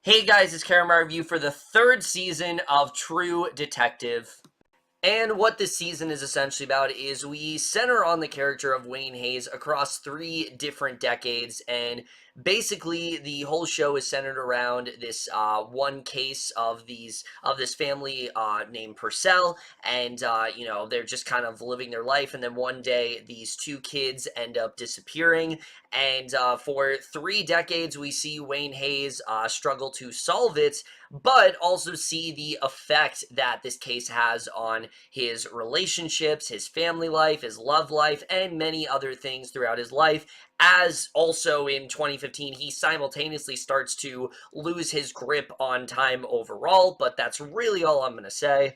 Hey guys, it's Carmen review for the third season of True Detective. And what this season is essentially about is we center on the character of Wayne Hayes across three different decades, and basically the whole show is centered around this one case of this family named Purcell, and they're just kind of living their life, and then one day these two kids end up disappearing, and for 3 decades we see Wayne Hayes struggle to solve it, but also see the effect that this case has on his relationships, his family life, his love life, and many other things throughout his life. As also in 2015, he simultaneously starts to lose his grip on time overall, but that's really all I'm going to say.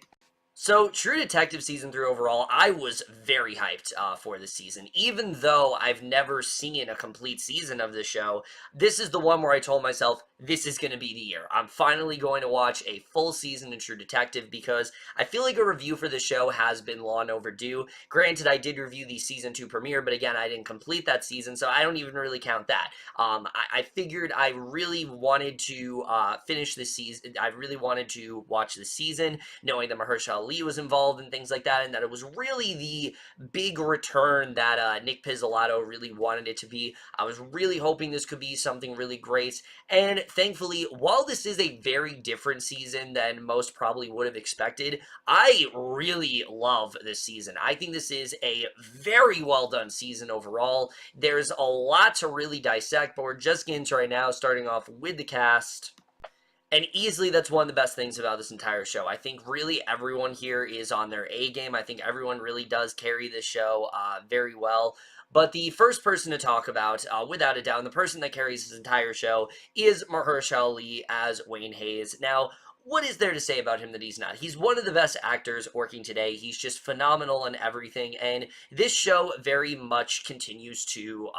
So, True Detective Season 3 overall, I was very hyped for this season. Even though I've never seen a complete season of the show, this is the one where I told myself, this is going to be the year. I'm finally going to watch a full season of True Detective because I feel like a review for the show has been long overdue. Granted, I did review the Season 2 premiere, but again, I didn't complete that season, so I don't even really count that. I figured I really wanted to finish this season. I really wanted to watch the season, knowing that Mahershala was involved and things like that, and that it was really the big return that Nick Pizzolatto really wanted it to be. I was really hoping this could be something really great, and thankfully, while this is a very different season than most probably would have expected, I really love this season. I think this is a very well done season overall. There's a lot to really dissect, but we're just getting into right now, starting off with the cast. And easily, that's one of the best things about this entire show. I think really everyone here is on their A game. I think everyone really does carry this show very well. But the first person to talk about, without a doubt, and the person that carries this entire show is Mahershala as Wayne Hayes. Now, what is there to say about him that he's not? He's one of the best actors working today. He's just phenomenal in everything, and this show very much continues to,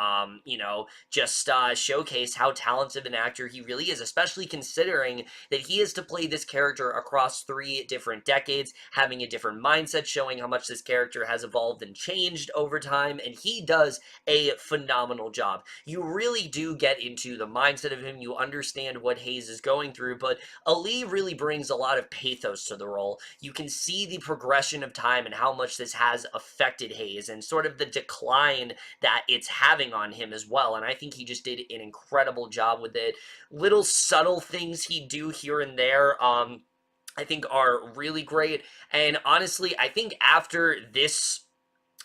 just showcase how talented an actor he really is, especially considering that he is to play this character across 3 different decades, having a different mindset, showing how much this character has evolved and changed over time, and he does a phenomenal job. You really do get into the mindset of him, you understand what Hayes is going through, but Ali really brings a lot of pathos to the role. You can see the progression of time and how much this has affected Hayes and sort of the decline that it's having on him as well, and I think he just did an incredible job with it. Little subtle things he do here and there, I think are really great, and honestly, I think after this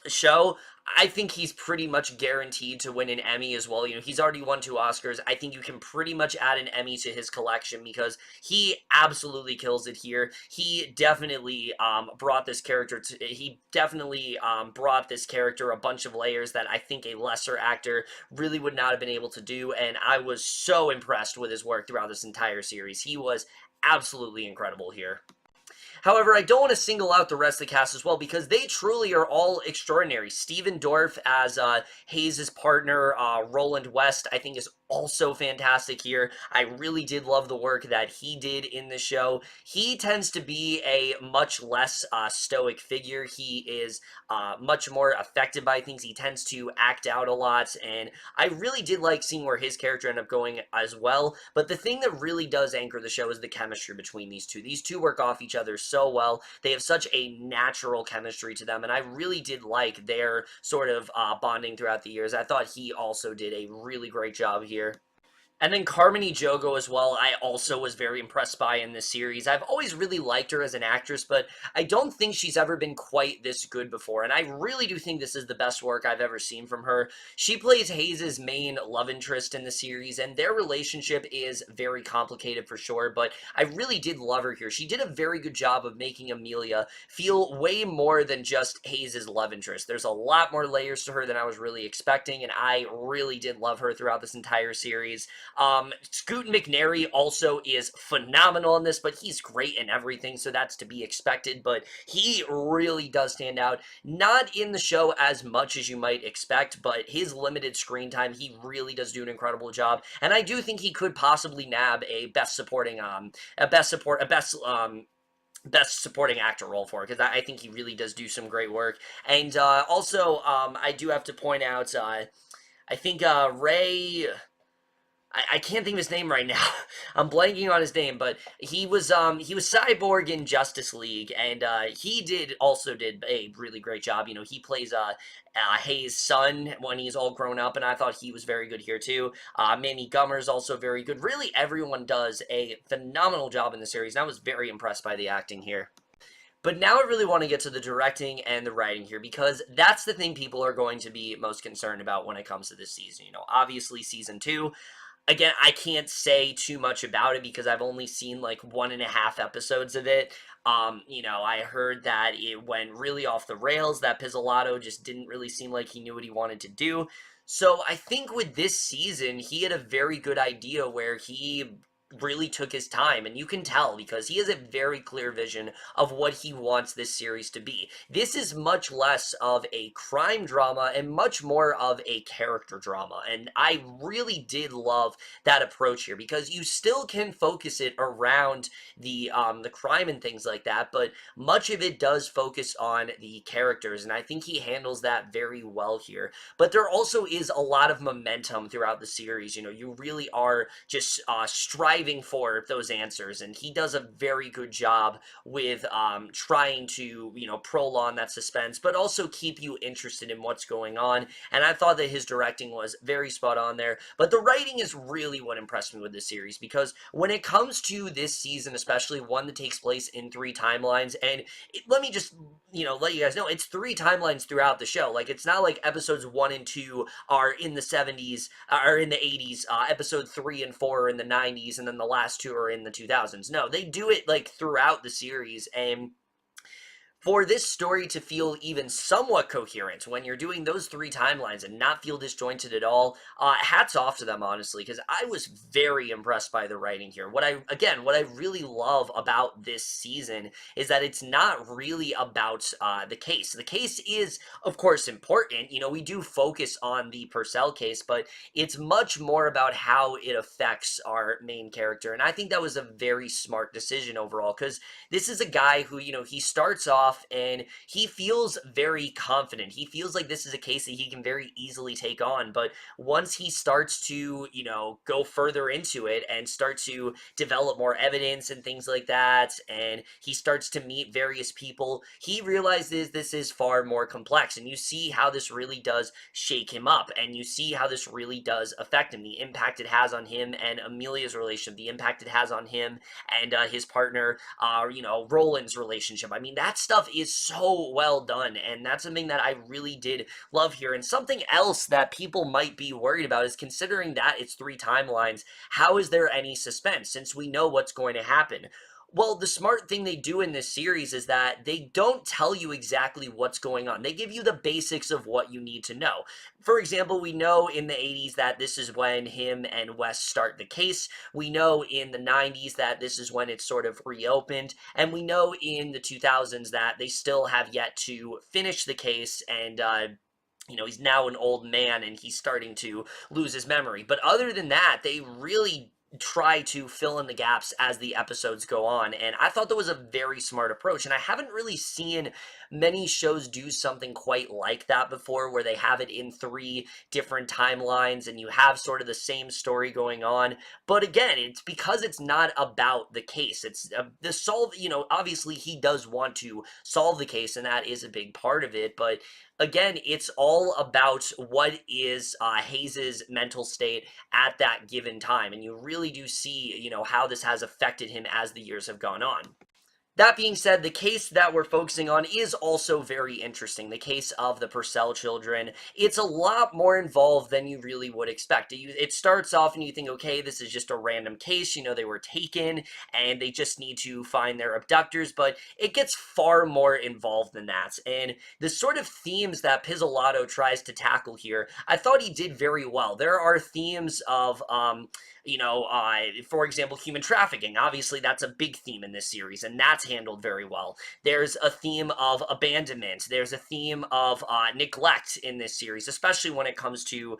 show, I think he's pretty much guaranteed to win an Emmy as well. He's already won 2 Oscars. I think you can pretty much add an Emmy to his collection because he absolutely kills it here. He definitely brought this character a bunch of layers that I think a lesser actor really would not have been able to do, and I was so impressed with his work throughout this entire series. He was absolutely incredible here. However, I don't want to single out the rest of the cast as well because they truly are all extraordinary. Stephen Dorff as Hayes' partner, Roland West, I think is also fantastic here. I really did love the work that he did in the show. He tends to be a much less stoic figure. He is much more affected by things. He tends to act out a lot, and I really did like seeing where his character ended up going as well. But the thing that really does anchor the show is the chemistry between these two. These two work off each other so well. They have such a natural chemistry to them, and I really did like their sort of bonding throughout the years. I thought he also did a really great job here. And then Carmen Ejogo as well, I also was very impressed by in this series. I've always really liked her as an actress, but I don't think she's ever been quite this good before, and I really do think this is the best work I've ever seen from her. She plays Hayes' main love interest in the series, and their relationship is very complicated for sure, but I really did love her here. She did a very good job of making Amelia feel way more than just Hayes' love interest. There's a lot more layers to her than I was really expecting, and I really did love her throughout this entire series. Scoot McNairy also is phenomenal in this, but he's great in everything, so that's to be expected, but he really does stand out. Not in the show as much as you might expect, but his limited screen time, he really does do an incredible job, and I do think he could possibly nab a best supporting actor role for it, because I think he really does do some great work. And also, I do have to point out, I think Ray... I can't think of his name right now. I'm blanking on his name, but he was Cyborg in Justice League, and he did a really great job. You know, he plays Hayes' son when he's all grown up, and I thought he was very good here too. Manny Gummer's also very good. Really, everyone does a phenomenal job in the series, and I was very impressed by the acting here. But now I really want to get to the directing and the writing here, because that's the thing people are going to be most concerned about when it comes to this season. You know, obviously season two, again, I can't say too much about it because I've only seen like 1.5 episodes of it. You know, I heard that it went really off the rails, that Pizzolatto just didn't really seem like he knew what he wanted to do. So I think with this season, he had a very good idea where he really took his time, and you can tell because he has a very clear vision of what he wants this series to be. This is much less of a crime drama and much more of a character drama, and I really did love that approach here, because you still can focus it around the crime and things like that, but much of it does focus on the characters, and I think he handles that very well here. But there also is a lot of momentum throughout the series. You know, you really are just striving for those answers, and he does a very good job with trying to, you know, prolong that suspense, but also keep you interested in what's going on. And I thought that his directing was very spot on there. But the writing is really what impressed me with this series, because when it comes to this season, especially one that takes place in 3 timelines, and let me just, you know, let you guys know, it's 3 timelines throughout the show. Like, it's not like episodes 1 and 2 are in the 70s, or in the 80s, episode 3 and 4 are in the 90s, and then the last 2 are in the 2000s. No, they do it, like, throughout the series, and for this story to feel even somewhat coherent when you're doing those 3 timelines and not feel disjointed at all, hats off to them, honestly, because I was very impressed by the writing here. What I really love about this season is that it's not really about the case. The case is, of course, important. You know, we do focus on the Purcell case, but it's much more about how it affects our main character, and I think that was a very smart decision overall, because this is a guy who, you know, he starts off and he feels very confident. He feels like this is a case that he can very easily take on. But once he starts to, you know, go further into it and start to develop more evidence and things like that, and he starts to meet various people, he realizes this is far more complex. And you see how this really does shake him up. And you see how this really does affect him. The impact it has on him and Amelia's relationship, the impact it has on him and his partner, you know, Roland's relationship. I mean, that stuff is so well done, and that's something that I really did love here. And something else that people might be worried about is, considering that it's 3 timelines, how is there any suspense since we know what's going to happen? Well, the smart thing they do in this series is that they don't tell you exactly what's going on. They give you the basics of what you need to know. For example, we know in the 80s that this is when him and Wes start the case. We know in the 90s that this is when it's sort of reopened. And we know in the 2000s that they still have yet to finish the case, and you know, he's now an old man and he's starting to lose his memory. But other than that, they really try to fill in the gaps as the episodes go on, and I thought that was a very smart approach, and I haven't really seen many shows do something quite like that before, where they have it in 3 different timelines and you have sort of the same story going on. But again, it's because it's not about the case. It's the solve, you know, obviously he does want to solve the case, and that is a big part of it, but again, it's all about what is Hayes's mental state at that given time, and you really do see, you know, how this has affected him as the years have gone on. That being said, the case that we're focusing on is also very interesting. The case of the Purcell children. It's a lot more involved than you really would expect. It starts off and you think, okay, this is just a random case. You know, they were taken and they just need to find their abductors, but it gets far more involved than that. And the sort of themes that Pizzolatto tries to tackle here, I thought he did very well. There are themes of, for example, human trafficking. Obviously, that's a big theme in this series, and that's handled very well. There's a theme of abandonment. There's a theme of neglect in this series, especially when it comes to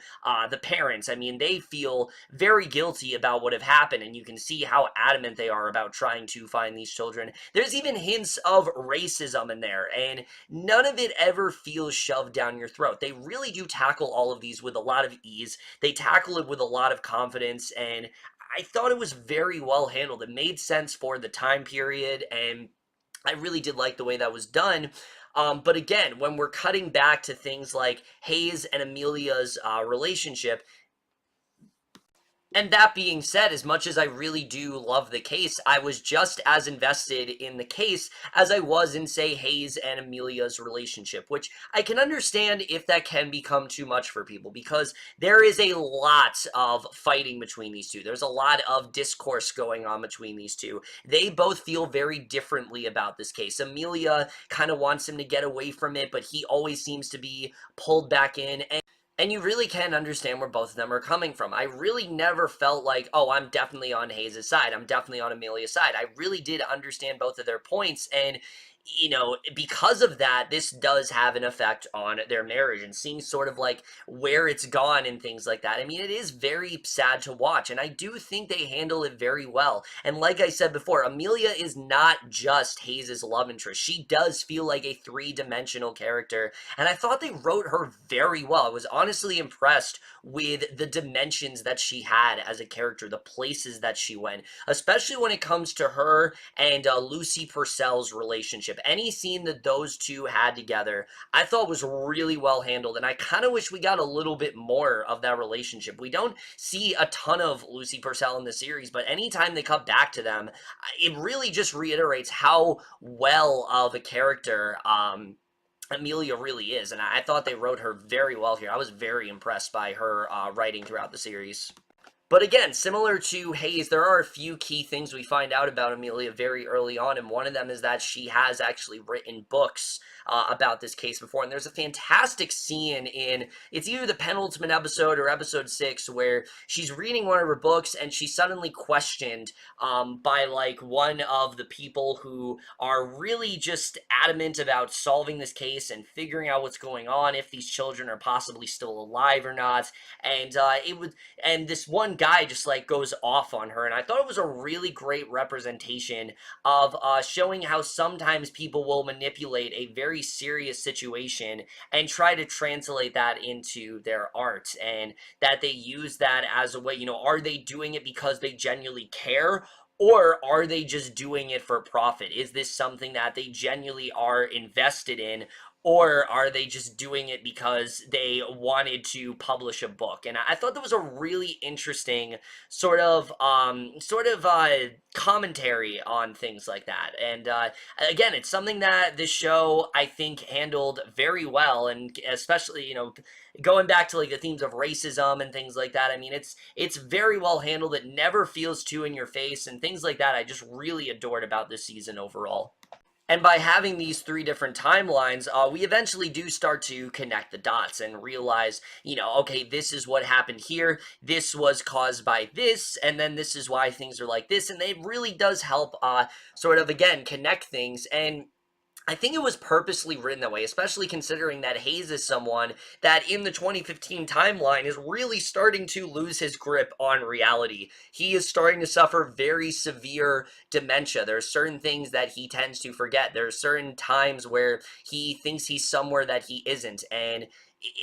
the parents. I mean, they feel very guilty about what have happened, and you can see how adamant they are about trying to find these children. There's even hints of racism in there, and none of it ever feels shoved down your throat. They really do tackle all of these with a lot of ease. They tackle it with a lot of confidence, and I thought it was very well handled. It made sense for the time period, and I really did like the way that was done. But again, when we're cutting back to things like Hayes and Amelia's relationship, and that being said, as much as I really do love the case, I was just as invested in the case as I was in, say, Hayes and Amelia's relationship, which I can understand if that can become too much for people, because there is a lot of fighting between these two. There's a lot of discourse going on between these two. They both feel very differently about this case. Amelia kind of wants him to get away from it, but he always seems to be pulled back in. And you really can understand where both of them are coming from. I really never felt like, oh, I'm definitely on Hayes' side. I'm definitely on Amelia's side. I really did understand both of their points. And, because of that, this does have an effect on their marriage, and seeing sort of like where it's gone and things like that. I mean, it is very sad to watch, and I do think they handle it very well. And like I said before, Amelia is not just Hayes' love interest. She does feel like a three-dimensional character, and I thought they wrote her very well. I was honestly impressed with the dimensions that she had as a character, the places that she went, especially when it comes to her and Lucy Purcell's relationship. Any scene that those two had together, I thought was really well handled, and I kind of wish we got a little bit more of that relationship. We don't see a ton of Lucy Purcell in the series, but anytime they cut back to them, it really just reiterates how well of a character Amelia really is, and I thought they wrote her very well here. I was very impressed by her writing throughout the series. But again, similar to Hayes, there are a few key things we find out about Amelia very early on, and one of them is that she has actually written books about this case before, and there's a fantastic scene in, it's either the penultimate episode or episode 6, where she's reading one of her books, and she's suddenly questioned by, like, one of the people who are really just adamant about solving this case and figuring out what's going on, if these children are possibly still alive or not, and this one guy just like goes off on her, and I thought it was a really great representation of showing how sometimes people will manipulate a very serious situation and try to translate that into their art, and that they use that as a way, are they doing it because they genuinely care, or are they just doing it for profit? Is this something that they genuinely are invested in, or are they just doing it because they wanted to publish a book? And I thought that was a really interesting commentary on things like that. And again, it's something that this show, I think, handled very well, and especially, going back to like the themes of racism and things like that. I mean, it's very well handled. It never feels too in your face, and things like that I just really adored about this season overall. And by having these three different timelines, we eventually do start to connect the dots and realize, okay, this is what happened here, this was caused by this, and then this is why things are like this, and it really does help sort of, again, connect things. And I think it was purposely written that way, especially considering that Hayes is someone that in the 2015 timeline is really starting to lose his grip on reality. He is starting to suffer very severe dementia. There are certain things that he tends to forget. There are certain times where he thinks he's somewhere that he isn't, and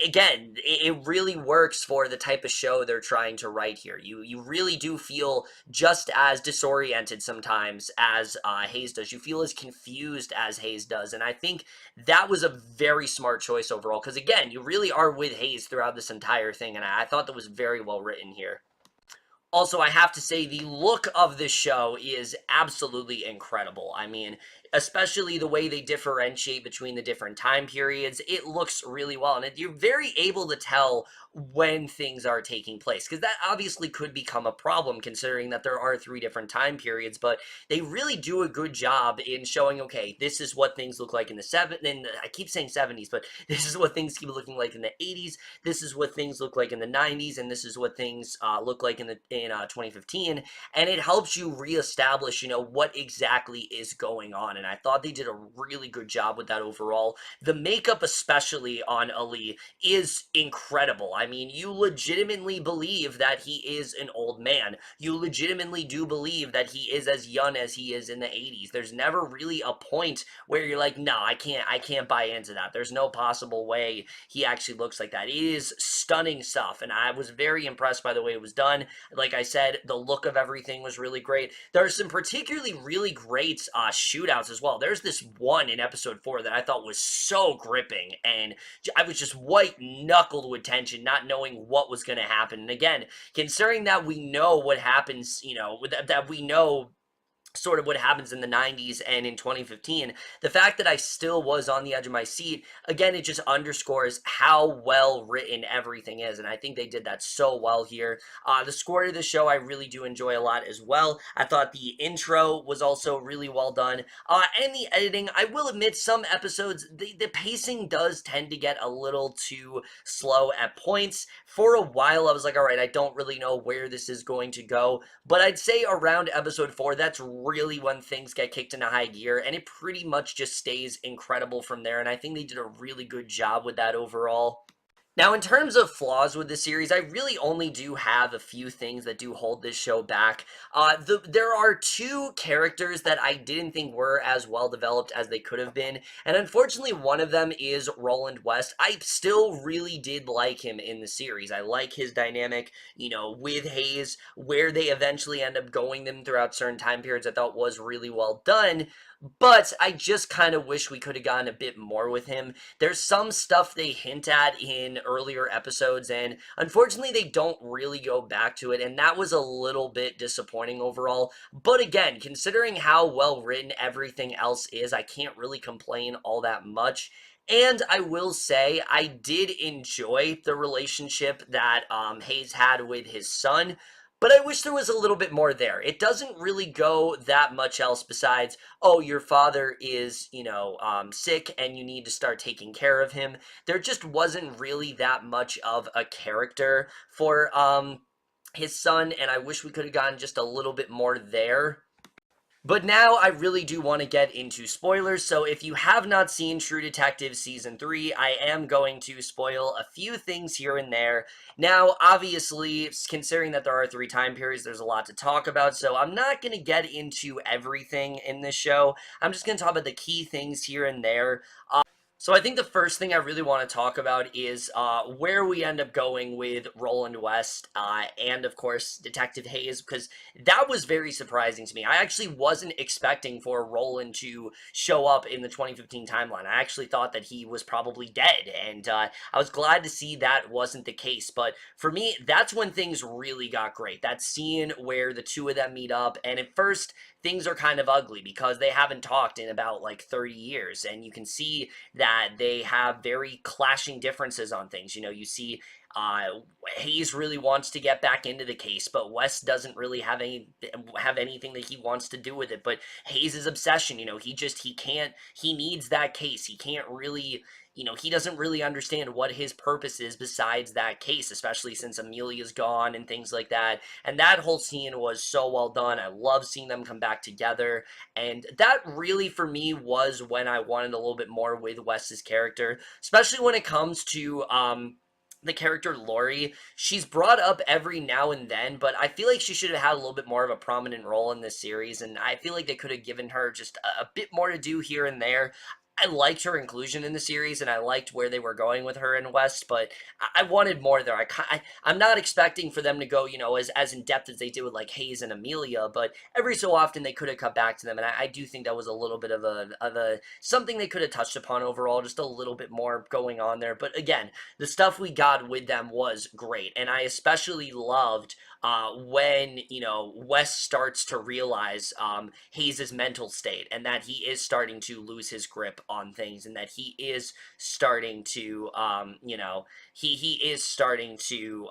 again, it really works for the type of show they're trying to write here. You really do feel just as disoriented sometimes as Hayes does. You feel as confused as Hayes does, and I think that was a very smart choice overall, because again, you really are with Hayes throughout this entire thing, and I thought that was very well written here. Also, I have to say, the look of this show is absolutely incredible. I mean, especially the way they differentiate between the different time periods, it looks really well, and you're very able to tell when things are taking place, because that obviously could become a problem considering that there are 3 different time periods, but they really do a good job in showing, okay, this is what things look like in I keep saying 70s, but this is what things keep looking like in the 80s, this is what things look like in the 90s, and this is what things look like in in 2015, and it helps you reestablish, what exactly is going on. And I thought they did a really good job with that overall. The makeup, especially on Ali, is incredible. I mean, you legitimately believe that he is an old man. You legitimately do believe that he is as young as he is in the 80s. There's never really a point where you're like, no, I can't buy into that. There's no possible way he actually looks like that. It is stunning stuff, and I was very impressed by the way it was done. Like I said, the look of everything was really great. There are some particularly really great shootouts as well. There's this one in episode 4 that I thought was so gripping, and I was just white knuckled with tension, not knowing what was going to happen. And again, considering that we know what happens, that we know sort of what happens in the 90s and in 2015, the fact that I still was on the edge of my seat, again, it just underscores how well written everything is, and I think they did that so well here. The score of the show I really do enjoy a lot as well. I thought the intro was also really well done, and the editing, I will admit, some episodes, the pacing does tend to get a little too slow at points. For a while, I was like, all right, I don't really know where this is going to go, but I'd say around episode 4, that's really when things get kicked into high gear, and it pretty much just stays incredible from there, and I think they did a really good job with that overall. Now, in terms of flaws with the series, I really only do have a few things that do hold this show back. There are two characters that I didn't think were as well developed as they could have been, and unfortunately, one of them is Roland West. I still really did like him in the series. I like his dynamic, with Hayes, where they eventually end up going them throughout certain time periods. I thought was really well done, but I just kind of wish we could have gotten a bit more with him. There's some stuff they hint at in earlier episodes, and unfortunately they don't really go back to it, and that was a little bit disappointing overall. But again, considering how well written everything else is, I can't really complain all that much. And I will say, I did enjoy the relationship that Hayes had with his son, but I wish there was a little bit more there. It doesn't really go that much else besides, oh, your father is, sick and you need to start taking care of him. There just wasn't really that much of a character for his son, and I wish we could have gotten just a little bit more there. But now I really do want to get into spoilers, so if you have not seen True Detective Season 3, I am going to spoil a few things here and there. Now, obviously, considering that there are 3 time periods, there's a lot to talk about, so I'm not going to get into everything in this show. I'm just going to talk about the key things here and there. So I think the first thing I really want to talk about is where we end up going with Roland West and, of course, Detective Hayes, because that was very surprising to me. I actually wasn't expecting for Roland to show up in the 2015 timeline. I actually thought that he was probably dead, and I was glad to see that wasn't the case. But for me, that's when things really got great. That scene where the two of them meet up, and at first, things are kind of ugly because they haven't talked in about like 30 years, and you can see that they have very clashing differences on things. You see Hayes really wants to get back into the case, but West doesn't really have anything that he wants to do with it. But Hayes' obsession, he needs that case. He can't really, he doesn't really understand what his purpose is besides that case, especially since Amelia's gone and things like that. And that whole scene was so well done. I love seeing them come back together, and that really for me was when I wanted a little bit more with West's character, especially when it comes to the character Lori. She's brought up every now and then, but I feel like she should have had a little bit more of a prominent role in this series, and I feel like they could have given her just a bit more to do here and there. I liked her inclusion in the series, and I liked where they were going with her in West, but I wanted more there. I'm not expecting for them to go, as in depth as they did with like Hayes and Amelia, but every so often they could have cut back to them, and I do think that was a little bit of a something they could have touched upon overall, just a little bit more going on there. But again, the stuff we got with them was great, and I especially loved when Wes starts to realize Hayes' mental state, and that he is starting to lose his grip on things, and that he is starting to he is starting to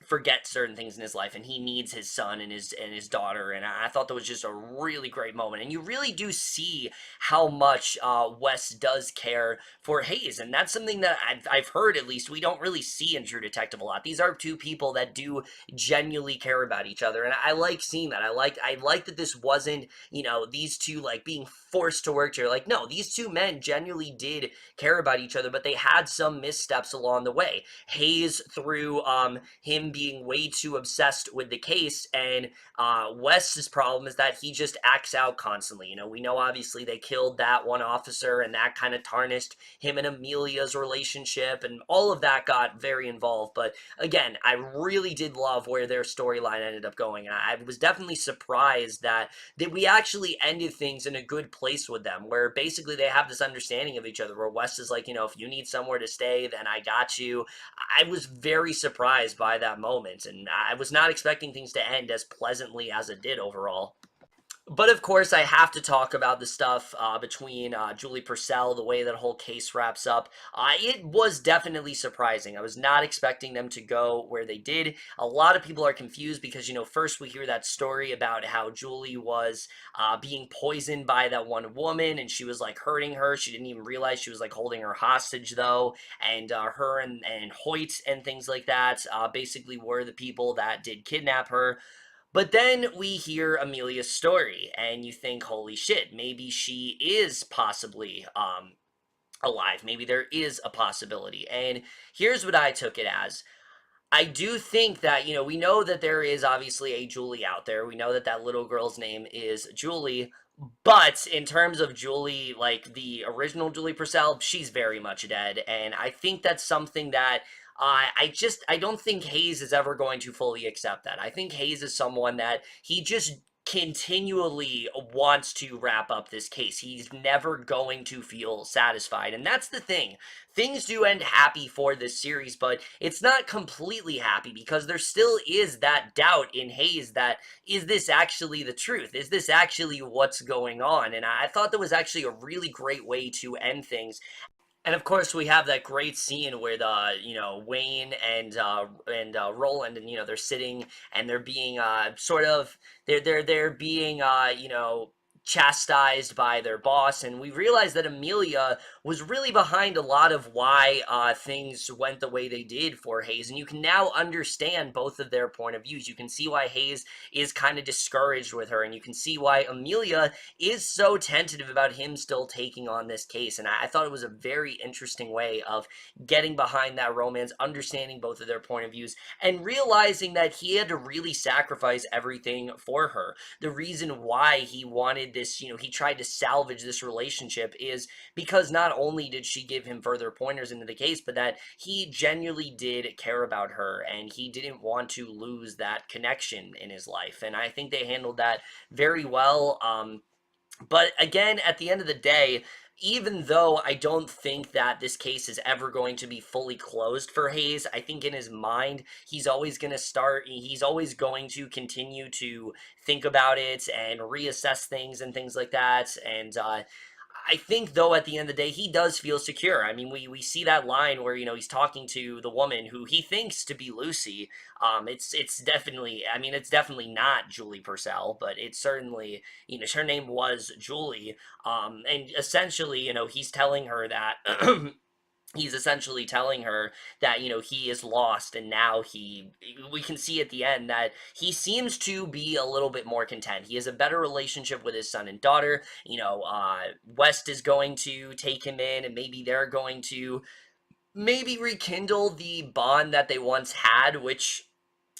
forget certain things in his life, and he needs his son and his daughter. And I thought that was just a really great moment, and you really do see how much Wes does care for Hayes, and that's something that I've heard, at least, we don't really see in True Detective a lot. These are two people that do genuinely care about each other, and I like seeing that. I like that this wasn't, these two like being forced to work together. Like, no, these two men genuinely did care about each other, but they had some missteps along the way. Hayes, through him being way too obsessed with the case, and Wes's problem is that he just acts out constantly. We know obviously they killed that one officer, and that kind of tarnished him and Amelia's relationship, and all of that got very involved. But again, I really did love where their storyline ended up going. I was definitely surprised that we actually ended things in a good place with them, where basically they have this understanding of each other, where Wes is like, if you need somewhere to stay, then I got you. I was very surprised by that moment, and I was not expecting things to end as pleasantly as it did overall. But of course, I have to talk about the stuff between Julie Purcell, the way that whole case wraps up. It was definitely surprising. I was not expecting them to go where they did. A lot of people are confused because, first we hear that story about how Julie was being poisoned by that one woman, and she was like hurting her. She didn't even realize she was like holding her hostage, though. And her and Hoyt and things like that basically were the people that did kidnap her. But then we hear Amelia's story, and you think, holy shit, maybe she is possibly alive. Maybe there is a possibility. And here's what I took it as. I do think that, we know that there is obviously a Julie out there. We know that that little girl's name is Julie. But in terms of Julie, like the original Julie Purcell, she's very much dead. And I think that's something that I don't think Hayes is ever going to fully accept that. I think Hayes is someone that he just continually wants to wrap up this case. He's never going to feel satisfied. And that's the thing. Things do end happy for this series, but it's not completely happy because there still is that doubt in Hayes that, is this actually the truth? Is this actually what's going on? And I thought that was actually a really great way to end things. And of course, we have that great scene where Wayne and Roland, and they're sitting and they're being sort of they're being chastised by their boss, and we realize that Amelia was really behind a lot of why things went the way they did for Hayes, and you can now understand both of their point of views. You can see why Hayes is kind of discouraged with her, and you can see why Amelia is so tentative about him still taking on this case. And I thought it was a very interesting way of getting behind that romance, understanding both of their point of views, and realizing that he had to really sacrifice everything for her. The reason why he wanted this, he tried to salvage this relationship, is because not only did she give him further pointers into the case, but that he genuinely did care about her, and he didn't want to lose that connection in his life. And I think they handled that very well. But again, at the end of the day, even though I don't think that this case is ever going to be fully closed for Hayes, I think in his mind, he's always going to continue to think about it and reassess things and things like that. And I think, though, at the end of the day, he does feel secure. I mean, we see that line where, he's talking to the woman who he thinks to be Lucy. It's definitely, I mean, it's definitely not Julie Purcell, but it's certainly, her name was Julie. And essentially, he's telling her that he's essentially telling her that he is lost, and now we can see at the end that he seems to be a little bit more content. He has a better relationship with his son and daughter. West is going to take him in, and maybe they're going to maybe rekindle the bond that they once had, which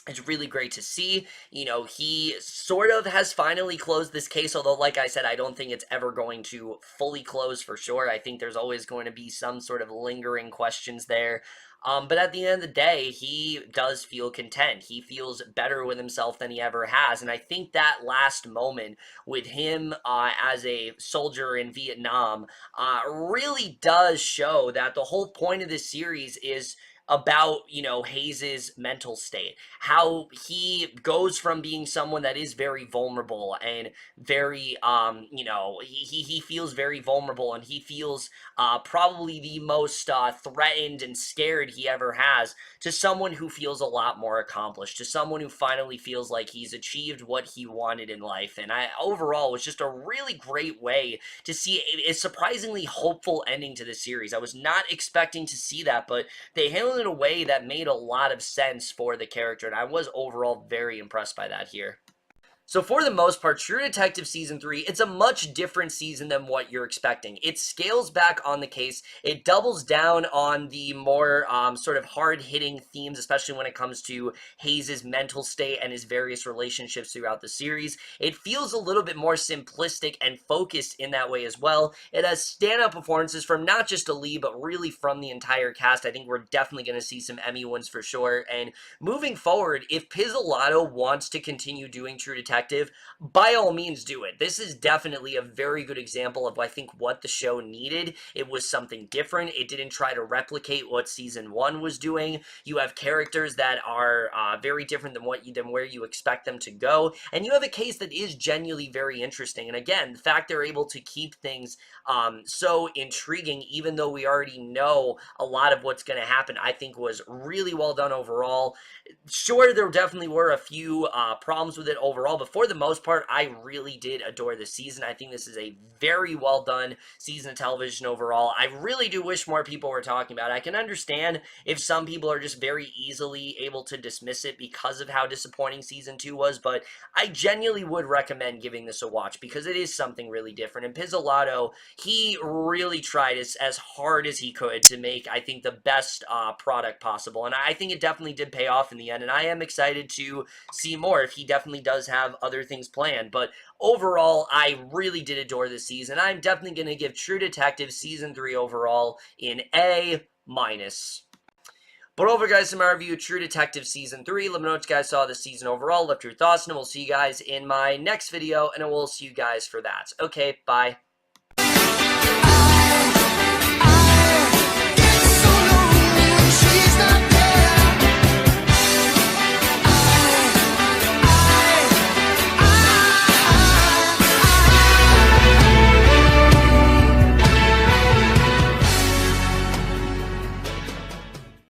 it's really great to see. He sort of has finally closed this case, although, like I said, I don't think it's ever going to fully close for sure. I think there's always going to be some sort of lingering questions there. But at the end of the day, he does feel content. He feels better with himself than he ever has. And I think that last moment with him as a soldier in Vietnam really does show that the whole point of this series is about, you know, Hayes's mental state, how he goes from being someone that is very vulnerable and very, you know, he feels very vulnerable, and he feels probably the most threatened and scared he ever has, to someone who feels a lot more accomplished, to someone who finally feels like he's achieved what he wanted in life. And overall, it was just a really great way to see a surprisingly hopeful ending to the series. I was not expecting to see that, but they handled it in a way that made a lot of sense for the character, and I was overall very impressed by that here. So for the most part, True Detective Season 3, it's a much different season than what you're expecting. It scales back on the case. It doubles down on the more sort of hard-hitting themes, especially when it comes to Hayes's mental state and his various relationships throughout the series. It feels a little bit more simplistic and focused in that way as well. It has standout performances from not just Ali, but really from the entire cast. I think we're definitely going to see some Emmy wins for sure. And moving forward, if Pizzolatto wants to continue doing True Detective, by all means do it. This is definitely a very good example of, I think, what the show needed. It was something different. It didn't try to replicate what season 1 was doing. You have characters that are very different than where you expect them to go, and you have a case that is genuinely very interesting. And again, the fact they're able to keep things so intriguing, even though we already know a lot of what's going to happen, I think was really well done overall. Sure, there definitely were a few problems with it overall, but for the most part, I really did adore this season. I think this is a very well done season of television overall. I really do wish more people were talking about it. I can understand if some people are just very easily able to dismiss it because of how disappointing season 2 was, but I genuinely would recommend giving this a watch because it is something really different. And Pizzolatto, he really tried as hard as he could to make, I think, the best product possible, and I think it definitely did pay off in the end, and I am excited to see more if he definitely does have other things planned. But overall, I really did adore this season. I'm definitely going to give True Detective Season 3 overall in A-. But over, guys, to my review of True Detective Season 3. Let me know what you guys saw this season overall. Left your thoughts, and we'll see you guys in my next video, and I will see you guys for that. Okay, bye. I get so lonely when she's not